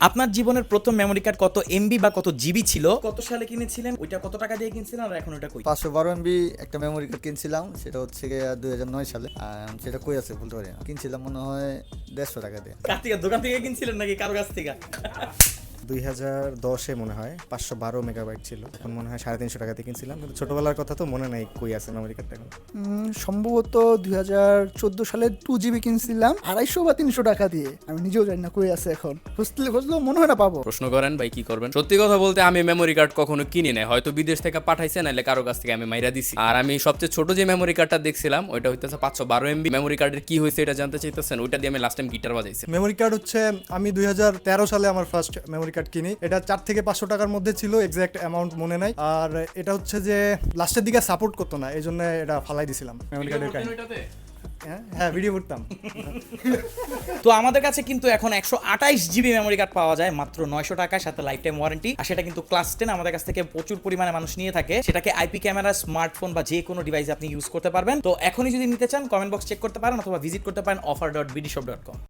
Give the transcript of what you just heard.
আপনার জীবনের প্রথম মেমোরি কার্ড কত এমবি বা কত জিবি ছিল, কত সালে কিনেছিলেন, ওইটা কত টাকা দিয়ে কিনছিলেন, আর এখন ওটা কই? 512 MB একটা মেমোরি কার্ড কিনছিলাম, সেটা হচ্ছে গিয়ে 2009 সালে। সেটা কই আছে বলতে পারি না, কিনছিলাম মনে হয় 150 টাকা দিয়ে। কার থেকে, দোকান থেকে কিনছিলেন নাকি কারো কাছ থেকে? 2010-এ মনে হয় 512 মেগাবাইট ছিল, এখন মনে হয় 350 টাকা দিয়ে কিনছিলাম, কিন্তু ছোটবেলার কথা তো মনে নাই কই আছে মেমোরি কার্ডটা এখন। সম্ভবত 2014 সালে 2 GB কিনছিলাম 250 বা 300 টাকা দিয়ে। আমি নিজেও জানি না কই আছে এখন, খুঁজলেও মনে হয় না পাবো। প্রশ্ন করেন ভাই কি করবেন। সত্যি কথা বলতে আমি মেমোরি কার্ড কখনো কিনি নাই, হয়তো বিদেশ থেকে পাঠাইছে, নাহলে কারো কাছ থেকে আমি মাইরা দিছি। আর আমি সবচেয়ে ছোট যে মেমোরি কার্ডটা দেখছিলাম ওইটা হইতেছে 512 MB। মেমোরি কার্ডের কি হয়েছে এটা জানতে চাইতেছেন? ওইটা দিয়ে আমি লাস্ট টাইম গিটার বাজাইছি। মেমোরি কার্ড হচ্ছে আমি 2013 সালে আমার ফার্স্ট মেমোরি কার্ড কিনি। এটা 4 থেকে 500 টাকার মধ্যে ছিল, এক্সাক্ট অ্যামাউন্ট মনে নাই। আর এটা হচ্ছে যে লাস্টের দিকে সাপোর্ট করতো না, এই জন্য এটা ফালাই দিছিলাম মেমোরি কার্ডের কাজ। হ্যাঁ, ভিডিও করতাম। তো আমাদের কাছে কিন্তু এখন 128 জিবি মেমোরি কার্ড পাওয়া যায় মাত্র 900 টাকায়, সাথে লাইফ টাইম ওয়ারেন্টি। আর সেটা কিন্তু ক্লাস 10 আমাদের কাছ থেকে প্রচুর পরিমাণে মানুষ নিয়ে থাকে। সেটাকে আইপি ক্যামেরা, স্মার্টফোন বা যে কোনো ডিভাইসে আপনি ইউজ করতে পারবেন। তো এখনই যদি নিতে চান কমেন্ট বক্স চেক করতে পারেন, অথবা ভিজিট করতে পারেন offer.bdshop.com।